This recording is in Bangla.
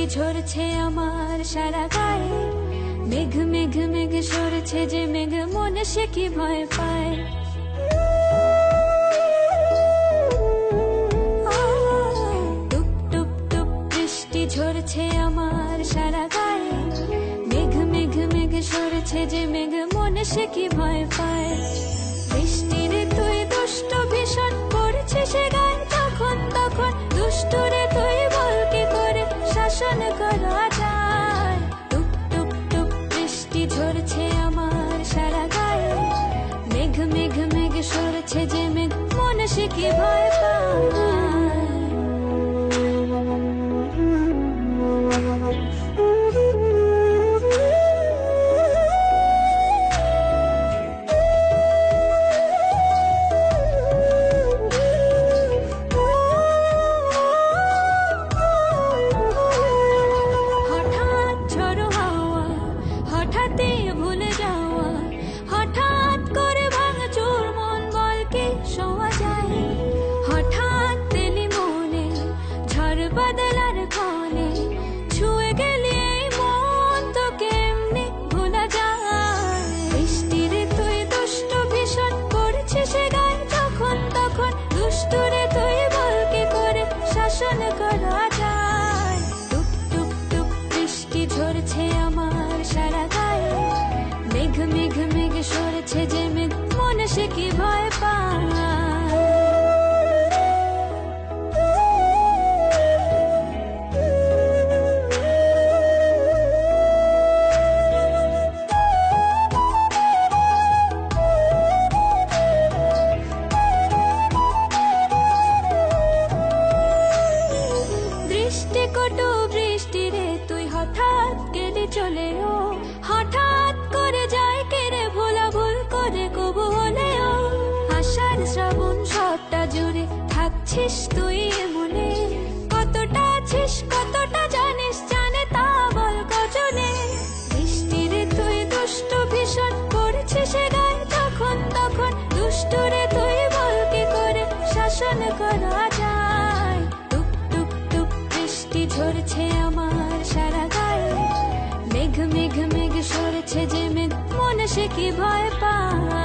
ঝরছে আমার সারা গায়ে, মেঘ মেঘ মেঘ সরছে যে মেঘ, মনে সে কি ভয় পায়। টুপ টুপ টুপ বৃষ্টি ঝরছে আমার সারা গায়ে, মেঘ মেঘ মেঘ সরছে যে মেঘ, মনে সে কি ভয় পায়। বৃষ্টিরে তুই দুষ্ট ভীষণ পড়ছে সে গায়ে, তখন তখন দুষ্টুরে তুই বল কি করে শাসন করা যায়। টুপ টুপ টুপ বৃষ্টি ঝরছে আমার সারা গায়ে, মেঘ মেঘ মেঘ সরছে যে মেঘ, মনে সে কি ভয় পায়। ভুলে যাওয়া, হঠাৎ করে ভাঙচুর মন, বল কি শোয়া যায়। হঠাৎ তেলি মনে ঝড় বাদলার ক্ষণে, ছুঁয়ে গেলি এই মন তো কেমনি ভোলা যায়। বৃষ্টিরে তুই দুষ্ট ভীষণ পড়ছে সে গায়ে, তখন তখন দুষ্টুরে তুই বল কি করে শাসন করা যায়। টুপ টুপ টুপ বৃষ্টি ঝরছে আমার সারা গায়ে, মেঘ মেঘ মেঘ সরছে যে মেঘ, মনে সে কি ভয় পায়। দৃষ্টি কটু বৃষ্টি রে তুই হঠাৎ গেলি চলে, ও হঠাৎ করে যায় কেড়ে, ভোলা ভুল করে কবু হলেও। আষাঢ় শ্রাবণ সবটা জুড়ে থাকছিস তুই মনে, কতটা আছিস কতটা জানিস, জানে তা বল কজনে। বৃষ্টিরে তুই দুষ্ট ভীষণ পড়ছে সে গায়ে, তখন তখন দুষ্টুরে তুই বল কি করে শাসন করা যায়। টুপ টুপ টুপ বৃষ্টি ঝরছে আমার সারা গায়ে, মেঘ মেঘ মেঘ সরছে যে মেঘ, মনে সে কি ভয় পায়।